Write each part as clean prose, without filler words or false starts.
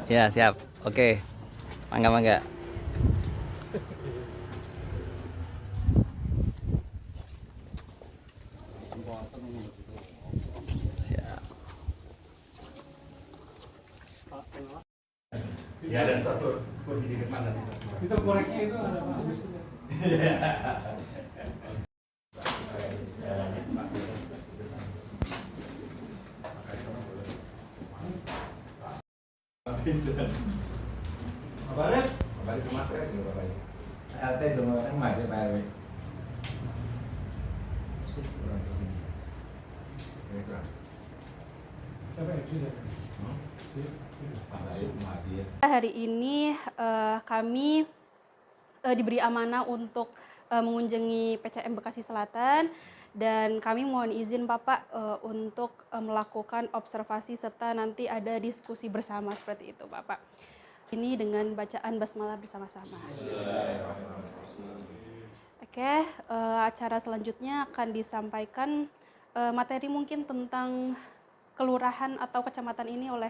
Ya, siap. Oke. Mangga, mangga. Siap. Ya, ada satu kursi di depan nanti. Itu koreksi itu ada Pak Agus. Balik. Balik ke masker juga Bapak. LT cuma emak dia Pak RW. Siapa ya? Hari ini kami diberi amanah untuk mengunjungi PCM Bekasi Selatan dan kami mohon izin Bapak untuk melakukan observasi serta nanti ada diskusi bersama seperti itu Bapak. Ini dengan bacaan basmalah bersama-sama. Oke, acara selanjutnya akan disampaikan materi mungkin tentang kelurahan atau kecamatan ini oleh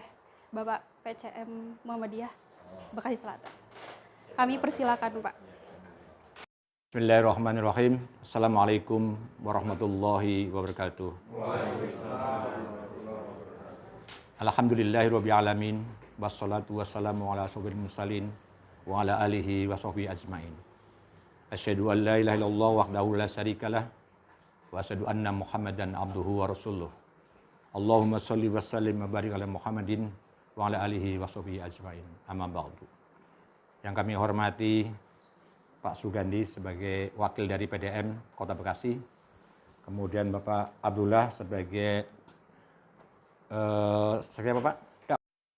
Bapak PCM Muhammadiyah Bekasi Selatan. Kami persilakan Pak. Bismillahirrahmanirrahim. Assalamualaikum warahmatullahi wabarakatuh. Alhamdulillahirabbil alamin wassalatu wassalamu ala asyrofil mursalin wa ala alihi wa sahbihi ajmain. Asyhadu an la ilaha illallah wahdahu la syarikalah wa asyhadu anna Muhammadan abduhu wa rasuluh. Allahumma shalli wa sallim wa barik ala Muhammadin wa ala alihi wa sahbihi ajmain. Amma ba'du. Yang kami hormati Pak Sugandi sebagai wakil dari PDM Kota Bekasi, kemudian Bapak Abdullah sebagai Bapak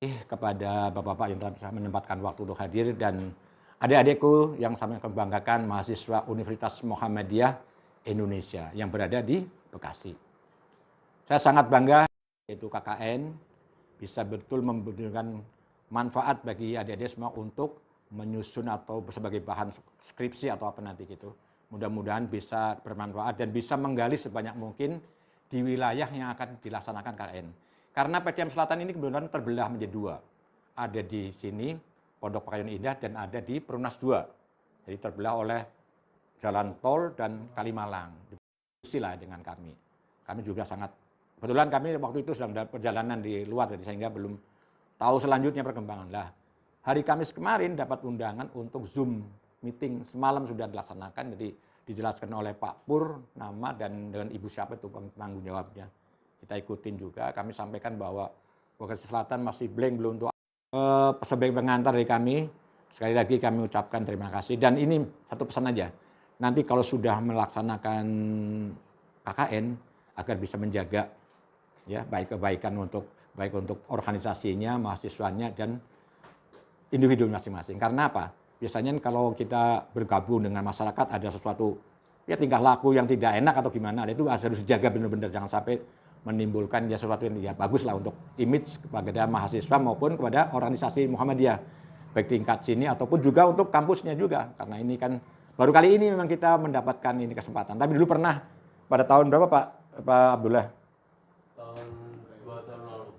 kepada Bapak-Bapak yang telah bisa menyempatkan waktu untuk hadir dan adik-adikku yang sangat membanggakan mahasiswa Universitas Muhammadiyah Indonesia yang berada di Bekasi. Saya sangat bangga yaitu KKN bisa betul memberikan manfaat bagi adik-adik semua untuk menyusun atau sebagai bahan skripsi atau apa nanti gitu. Mudah-mudahan bisa bermanfaat dan bisa menggali sebanyak mungkin di wilayah yang akan dilaksanakan KKN. Karena PCM Selatan ini kebetulan terbelah menjadi dua. Ada di sini Pondok Pekayon Indah dan ada di Perumnas 2. Jadi terbelah oleh jalan tol dan Kalimalang. Diskusilah dengan kami. Kami juga sangat kebetulan kami waktu itu sedang perjalanan di luar jadi sehingga belum tahu selanjutnya perkembangan lah. Hari Kamis kemarin dapat undangan untuk Zoom meeting semalam sudah dilaksanakan, jadi dijelaskan oleh Pak Pur nama dan dengan Ibu siapa itu penanggung jawabnya. Kita ikutin juga, kami sampaikan bahwa Bekasi Selatan masih blank belum untuk sebagai pengantar dari kami. Sekali lagi kami ucapkan terima kasih dan ini satu pesan aja. Nanti kalau sudah melaksanakan KKN agar bisa menjaga ya baik untuk organisasinya, mahasiswanya dan individu masing-masing. Karena apa? Biasanya kalau kita bergabung dengan masyarakat ada sesuatu ya tingkah laku yang tidak enak atau gimana, itu harus dijaga benar-benar jangan sampai menimbulkan ya sesuatu yang tidak bagus lah untuk image kepada mahasiswa maupun kepada organisasi Muhammadiyah baik tingkat sini ataupun juga untuk kampusnya juga. Karena ini kan baru kali ini memang kita mendapatkan ini kesempatan. Tapi dulu pernah pada tahun berapa Pak Abdullah?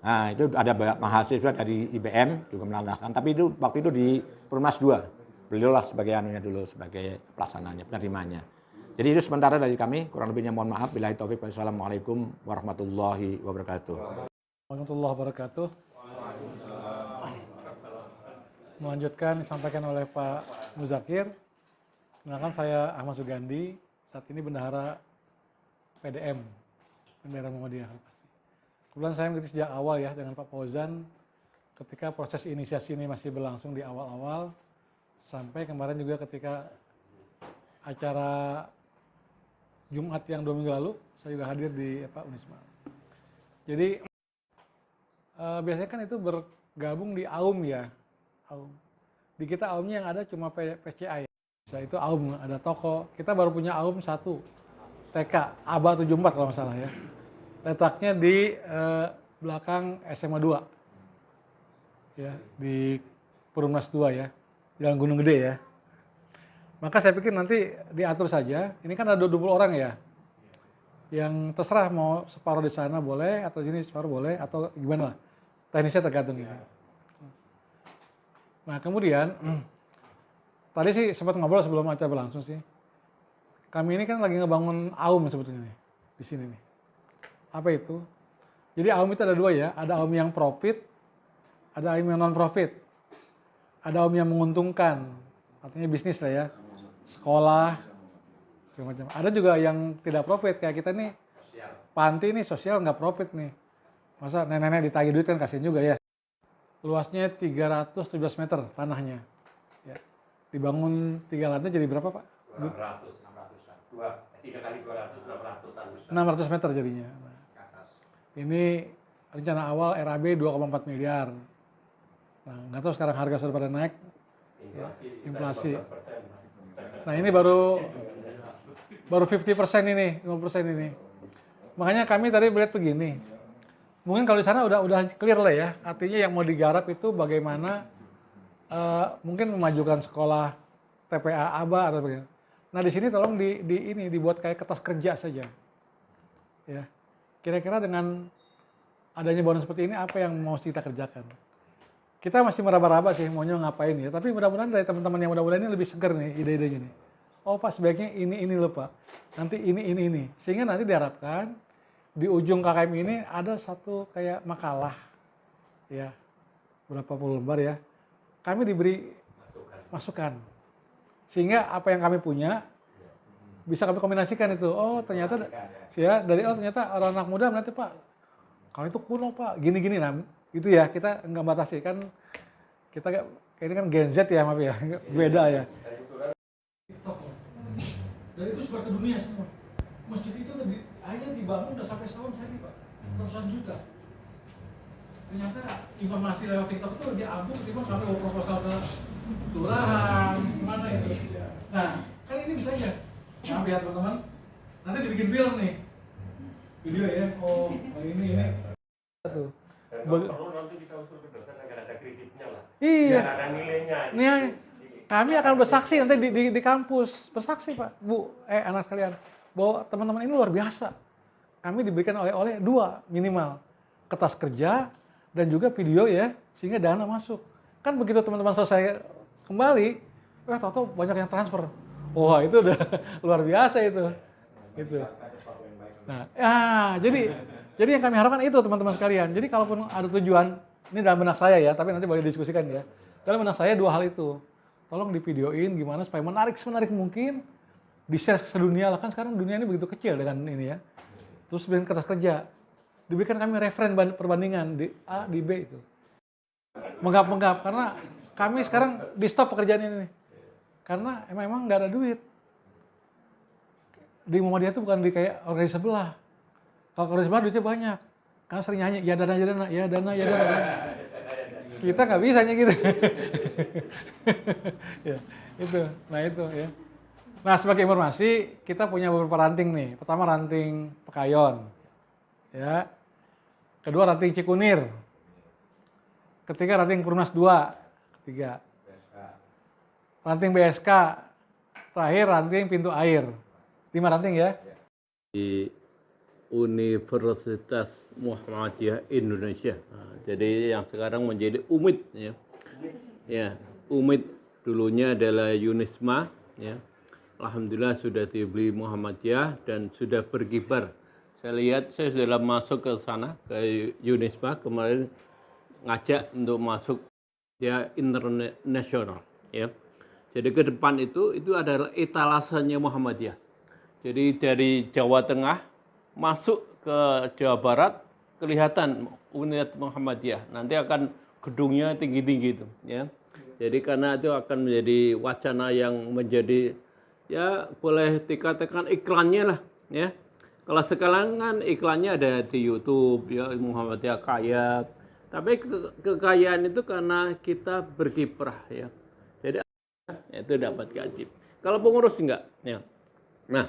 Nah, itu ada mahasiswa dari IBM juga melaksanakan, tapi itu waktu itu di Perumnas 2. Beliaulah sebagai anunya dulu, sebagai pelaksananya, penerimanya. Jadi itu sementara dari kami, kurang lebihnya mohon maaf. Billahi taufik. Wassalamualaikum warahmatullahi wabarakatuh. Warahmatullahi wabarakatuh. Melanjutkan disampaikan oleh Pak Muzakir. Kenalkan saya Ahmad Sugandi, saat ini bendahara PDM, Bendahara Muhammadiyah. Kebetulan saya mengikuti sejak awal ya dengan Pak Fauzan ketika proses inisiasi ini masih berlangsung di awal-awal sampai kemarin juga ketika acara Jumat yang 2 minggu lalu saya juga hadir di Unisma. Jadi biasanya kan itu bergabung di AUM ya. AUM. Di kita AUM-nya yang ada cuma PCA ya. Itu AUM, ada toko. Kita baru punya AUM 1 TK, ABA 74 kalau nggak salah ya. Letaknya di belakang SMA 2 ya, di Perumnas 2 ya, Jalan Gunung Gede ya. Maka saya pikir nanti diatur saja, ini kan ada 20 orang ya, yang terserah mau separuh di sana boleh, atau di sini separuh boleh, atau gimana lah, teknisnya tergantung ini. Nah kemudian tadi sih sempat ngobrol sebelum acara berlangsung sih. Kami ini kan lagi ngebangun AUM sebetulnya nih, di sini nih. Apa itu? Jadi AUM itu ada dua ya, ada AUM yang profit, ada AUM yang non profit. Ada AUM yang menguntungkan, artinya bisnis lah ya, sekolah, segala macam. Ada juga yang tidak profit, kayak kita nih, panti nih sosial nggak profit nih. Masa nenek-nenek ditagih duit kan kasihan juga ya. Luasnya 317 meter tanahnya. Ya. Dibangun 3 lantai jadi berapa Pak? 600. 3 kali 200, 600. 600 meter jadinya. Nah, ini rencana awal RAB 2,4 miliar. Nah, nggak tahu sekarang harga sudah pada naik. Inflasi. Nah, ini baru 50% ini, 50% ini. Makanya kami tadi melihat begini. Mungkin kalau di sana udah clear lah ya. Artinya yang mau digarap itu bagaimana mungkin memajukan sekolah TPA ABA atau bagaimana. Nah di sini tolong dibuat kayak kertas kerja saja. Ya. Kira-kira dengan adanya bonus seperti ini apa yang mau kita kerjakan? Kita masih meraba-raba sih maunya ngapain ya. Tapi mudah-mudahan dari teman-teman yang mudah-mudahan ini lebih segar nih ide-idenya nih. Oh Pak sebaiknya ini loh Pak. Nanti ini. Sehingga nanti diharapkan di ujung KKM ini ada satu kayak makalah. Ya. Berapa puluh lembar ya. Kami diberi masukan. Sehingga apa yang kami punya bisa kami kombinasikan itu. Oh ternyata ya ternyata orang anak muda nanti Pak kalau itu kuno Pak gini-gini nah itu ya kita nggak batasi kan kita ini kan Gen Z ya maaf ya beda ya. Dan itu sebar ke dunia semua. Masjid itu hanya dibangun udah sampai setahun jadi Pak ratusan juta. Ternyata informasi lewat TikTok itu lebih ampuh ketimbang sampai proposal ke kelurahan, mana itu. Nah, kan ini bisa aja. Nah, lihat teman-teman. Nanti dibikin film nih. Video ya. Oh, ini. Tuh. Perlu nanti kita usul ke dosen agar ada kreditnya lah. Iya. Biar ada nilainya. Nih, kami akan bersaksi nanti di kampus. Bersaksi Pak, Bu, anak sekalian. Bahwa teman-teman ini luar biasa. Kami diberikan oleh-oleh 2 minimal. Kertas kerja dan juga video ya, sehingga dana masuk. Kan begitu teman-teman selesai kembali, tahu-tahu banyak yang transfer. Wah itu udah luar biasa itu. Gitu. Nah, jadi yang kami harapkan itu teman-teman sekalian. Jadi kalaupun ada tujuan, ini dalam benak saya ya, tapi nanti boleh diskusikan ya. Dalam benak saya 2 hal itu. Tolong divideoin gimana supaya semenarik mungkin, di-share sedunia lah kan sekarang dunia ini begitu kecil dengan ini ya. Terus bikin kertas kerja. Diberikan kami referen perbandingan di A, di B itu. Menggap karena kami sekarang di stop pekerjaan ini. Karena emang nggak ada duit. Di Muhammadiyah itu bukan di kayak organisasi sebelah. Kalau organisasi sebelah duitnya banyak. Karena sering nyanyi, ya dana. Kita nggak bisa gitu. Ya, itu. Nah itu ya. Nah sebagai informasi, kita punya beberapa ranting nih. Pertama ranting Pekayon. Ya. Kedua ranting Cikunir. Ketiga ranting Perumnas 2. Ketiga. Ranting BSK. Terakhir ranting Pintu Air. 5 ranting ya. Di Universitas Muhammadiyah Indonesia. Nah, jadi yang sekarang menjadi UMID ya. Ya, UMID dulunya adalah Yunisma ya. Alhamdulillah sudah dibeli Muhammadiyah dan sudah berkibar. Saya lihat saya sudah masuk ke sana ke Yunisma kemarin ngajak untuk masuk ya internasional ya. Jadi ke depan itu adalah etalasenya Muhammadiyah. Jadi dari Jawa Tengah masuk ke Jawa Barat kelihatan unit Muhammadiyah. Nanti akan gedungnya tinggi-tinggi itu ya. Jadi karena itu akan menjadi wacana yang menjadi ya boleh dikatakan iklannya lah ya. Kalau sekarang kan iklannya ada di YouTube ya Muhammadiyah kaya. Tapi kekayaan itu karena kita berkiprah ya. Jadi itu dapat gaji. Kalau pengurus enggak ya. Nah,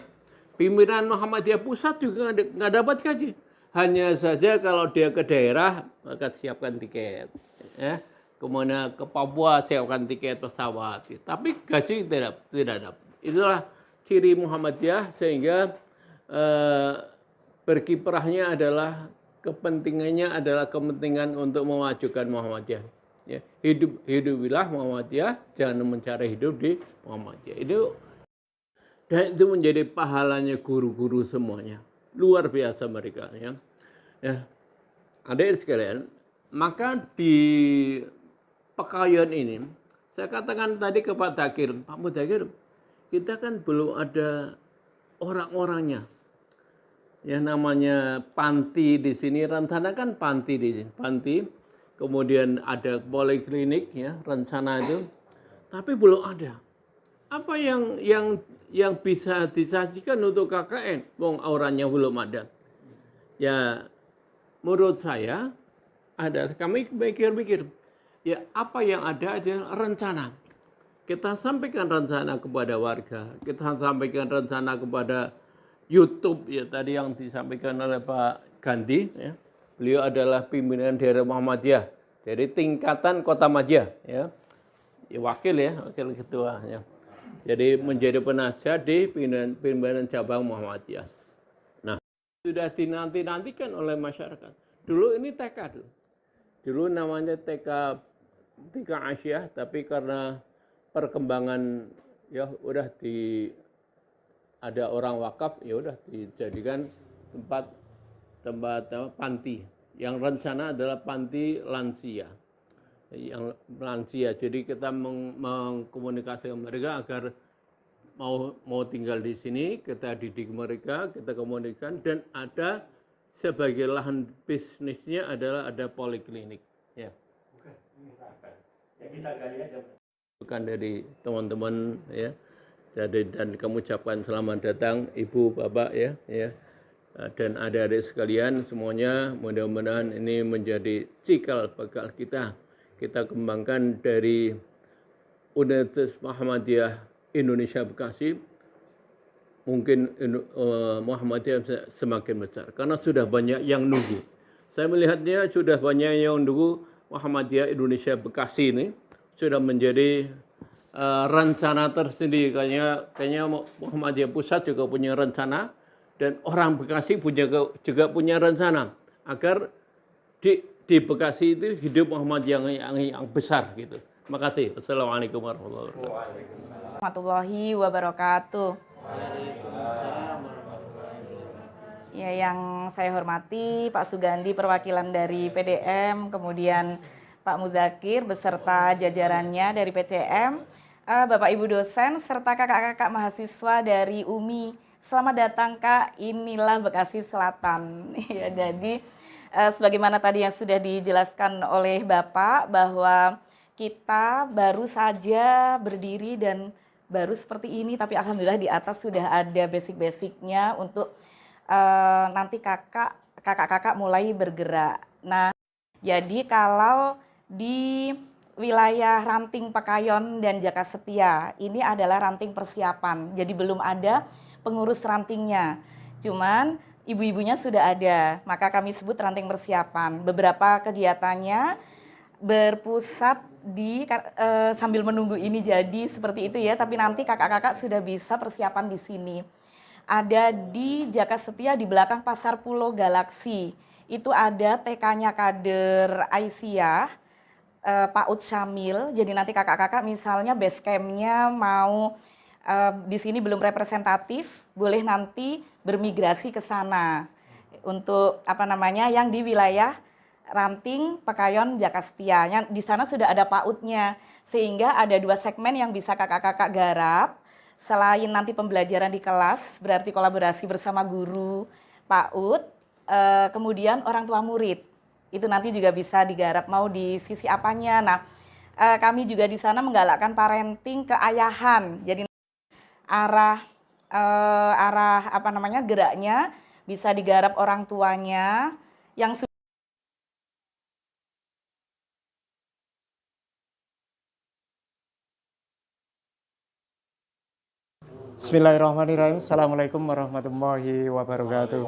pimpinan Muhammadiyah pusat juga nggak dapat gaji. Hanya saja kalau dia ke daerah maka siapkan tiket ya. Kemudian ke Papua siapkan tiket pesawat. Tapi gaji tidak dapat. Itulah ciri Muhammadiyah sehingga berkiprahnya adalah kepentingannya adalah kepentingan untuk memajukan Muhammadiyah. Ya, hidupilah Muhammadiyah, jangan mencari hidup di Muhammadiyah. Dan itu menjadi pahalanya guru-guru semuanya. Luar biasa mereka. Ya. Adik sekalian, maka di Pekayon ini, saya katakan tadi ke Pak Dzakir, Pak Mudakir, kita kan belum ada orang-orangnya. Yang namanya panti di sini, rencana kan panti di sini. Panti, kemudian ada poliklinik, ya, rencana itu. Tapi belum ada. Apa yang bisa disajikan untuk KKN? Wong auranya belum ada. Ya, menurut saya adalah kami pikir-pikir, ya apa yang ada adalah rencana. Kita sampaikan rencana kepada warga, kita sampaikan rencana kepada YouTube, ya tadi yang disampaikan oleh Pak Gandhi, ya. Beliau adalah pimpinan daerah Muhammadiyah dari tingkatan Kota Madya, ya. Wakil ketua, ya. Jadi menjadi penasihat di pimpinan cabang Muhammadiyah. Nah, sudah dinanti-nantikan oleh masyarakat. Dulu ini TK dulu. Dulu namanya TK Asia, tapi karena perkembangan ya udah ada orang wakaf, ya udah dijadikan tempat panti. Yang rencana adalah panti lansia. Yang lansia. Jadi kita mengkomunikasikan mereka agar mau tinggal di sini, kita didik mereka, kita komunikasikan, dan ada sebagai lahan bisnisnya adalah ada poliklinik. Ya. Yang kita gali aja. Bukan dari teman-teman, ya. Jadi dan kami ucapkan selamat datang Ibu, Bapak, ya, dan adik-adik sekalian semuanya. Mudah-mudahan ini menjadi cikal bakal kita kembangkan dari Universitas Muhammadiyah Indonesia Bekasi. Mungkin Muhammadiyah semakin besar karena sudah banyak yang nunggu. Saya melihatnya sudah banyak yang nunggu Muhammadiyah Indonesia Bekasi ini sudah menjadi rencana tersendiri. Kayaknya Muhammadiyah Pusat juga punya rencana dan orang Bekasi juga punya rencana agar di Bekasi itu hidup Muhammadiyah yang besar gitu. Terima kasih. Wassalamualaikum warahmatullahi wabarakatuh. Ya, yang saya hormati Pak Sugandi perwakilan dari PDM, kemudian Pak Mudakir beserta jajarannya dari PCM, Bapak Ibu dosen serta kakak-kakak mahasiswa dari UMI. Selamat datang Kak, inilah Bekasi Selatan. Ya, jadi sebagaimana tadi yang sudah dijelaskan oleh Bapak bahwa kita baru saja berdiri dan baru seperti ini, tapi alhamdulillah di atas sudah ada basic-basicnya untuk nanti kakak-kakak mulai bergerak. Nah, jadi kalau di wilayah Ranting Pekayon dan Jaka Setia ini adalah ranting persiapan, jadi belum ada pengurus rantingnya. Cuman ibu-ibunya sudah ada, maka kami sebut ranting persiapan. Beberapa kegiatannya berpusat di sambil menunggu ini jadi seperti itu ya, tapi nanti kakak-kakak sudah bisa persiapan di sini. Ada di Jaka Setia di belakang Pasar Pulau Galaksi. Itu ada TK-nya kader Aisyah, Pak Ud Syamil. Jadi nanti kakak-kakak misalnya base camp-nya mau di sini belum representatif, boleh nanti bermigrasi ke sana. Untuk yang di wilayah Ranting, Pekayon, Jaka Setia. Di sana sudah ada Pak Ud-nya. Sehingga ada 2 segmen yang bisa kakak-kakak garap. Selain nanti pembelajaran di kelas, berarti kolaborasi bersama guru, Pak Ud, kemudian orang tua murid. Itu nanti juga bisa digarap mau di sisi apanya. Nah, kami juga di sana menggalakkan parenting keayahan. Jadi arah geraknya bisa digarap orang tuanya yang sudah. Bismillahirrahmanirrahim. Assalamualaikum warahmatullahi wabarakatuh.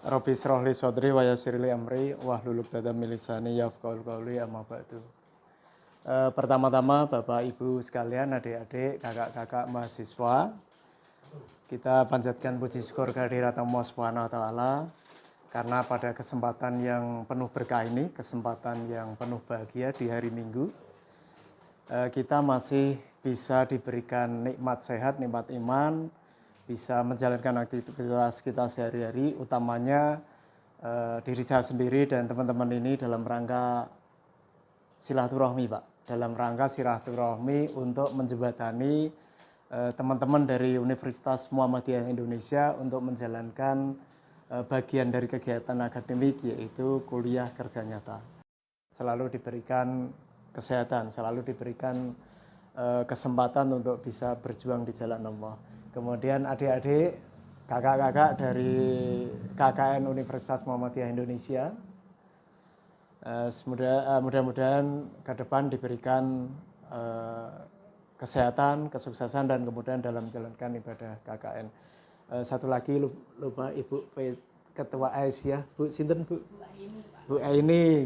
Rabbi shrah li sadri wa yassir li amri wahlul 'uqdatam min lisani yafqahul qawli amma ba'du. Pertama-tama Bapak Ibu sekalian, adik-adik, kakak-kakak mahasiswa, kita panjatkan puji syukur kehadirat Allah Subhanahu wa taala karena pada kesempatan yang penuh berkah ini, kesempatan yang penuh bahagia di hari Minggu, kita masih bisa diberikan nikmat sehat, nikmat iman, bisa menjalankan aktivitas kita sehari-hari, utamanya diri saya sendiri dan teman-teman ini dalam rangka silaturahmi, Pak. Dalam rangka silaturahmi untuk menjembatani teman-teman dari Universitas Muhammadiyah Indonesia untuk menjalankan bagian dari kegiatan akademik, yaitu kuliah kerja nyata. Selalu diberikan kesehatan, selalu diberikan kesempatan untuk bisa berjuang di jalan Allah. Kemudian adik-adik, kakak-kakak dari KKN Universitas Muhammadiyah Indonesia, mudah-mudahan ke depan diberikan kesehatan, kesuksesan, dan kemudian dalam menjalankan ibadah KKN. Satu lagi lupa Ibu Ketua Aisyah, Bu Sinten Bu? Bu Aini.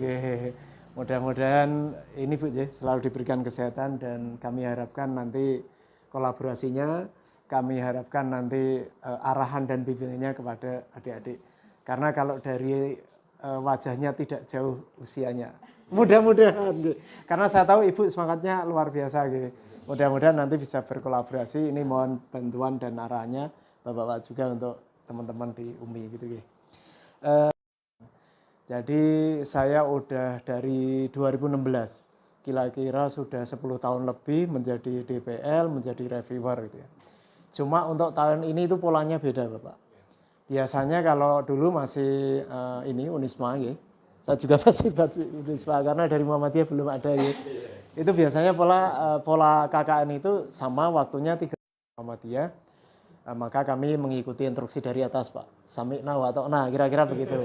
Mudah-mudahan ini Bu selalu diberikan kesehatan, dan kami harapkan nanti kolaborasinya, kami harapkan nanti arahan dan bimbingannya kepada adik-adik. Karena kalau dari wajahnya tidak jauh usianya. Mudah-mudahan. Karena saya tahu Ibu semangatnya luar biasa. Mudah-mudahan nanti bisa berkolaborasi. Ini mohon bantuan dan arahannya Bapak-Bapak juga untuk teman-teman di UMI gitu. Jadi saya udah dari 2016, kira-kira sudah 10 tahun lebih menjadi DPL, menjadi reviewer gitu ya. Cuma untuk tahun ini itu polanya beda Bapak. Biasanya kalau dulu masih ini Unisma ya. Saya juga masih Unisma karena dari Muhammadiyah belum ada ya. Itu biasanya pola KKN itu sama waktunya 3 Muhammadiyah. Maka kami mengikuti instruksi dari atas Pak. Sami'na wa ta'na, kira-kira begitu.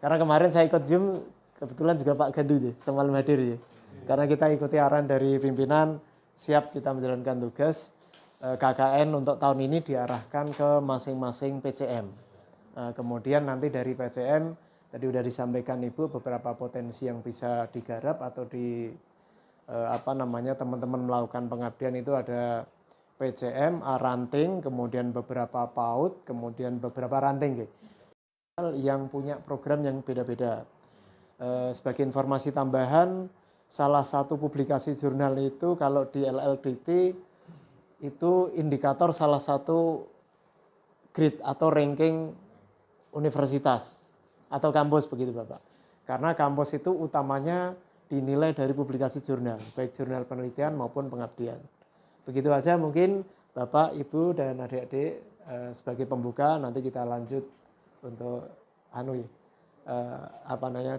Karena kemarin saya ikut Zoom, kebetulan juga Pak Gandu semalam hadir ya. Karena kita ikuti arahan dari pimpinan, siap kita menjalankan tugas. KKN untuk tahun ini diarahkan ke masing-masing PCM. Kemudian nanti dari PCM, tadi sudah disampaikan Ibu beberapa potensi yang bisa digarap atau teman-teman melakukan pengabdian itu ada PCM, ranting, kemudian beberapa PAUD, kemudian beberapa ranting yang punya program yang beda-beda. Sebagai informasi tambahan, salah satu publikasi jurnal itu kalau di LLDT itu indikator salah satu grade atau ranking universitas atau kampus begitu Bapak. Karena kampus itu utamanya dinilai dari publikasi jurnal, baik jurnal penelitian maupun pengabdian. Begitu aja mungkin Bapak, Ibu, dan adik-adik sebagai pembuka, nanti kita lanjut untuk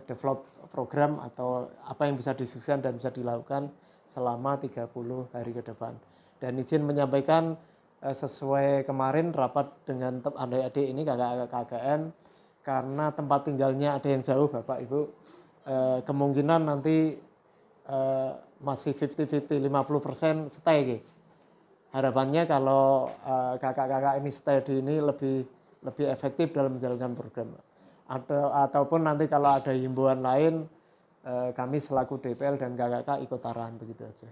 develop program atau apa yang bisa disukseskan dan bisa dilakukan selama 30 hari ke depan. Dan izin menyampaikan sesuai kemarin rapat dengan adik-adik ini kakak KKN, karena tempat tinggalnya ada yang jauh Bapak Ibu, kemungkinan nanti masih 50-50, 50% stay. Harapannya kalau kakak-kakak ini stay di ini lebih efektif dalam menjalankan program. Ataupun nanti kalau ada himbauan lain, kami selaku DPL dan kakak-kakak ikut arahan begitu aja.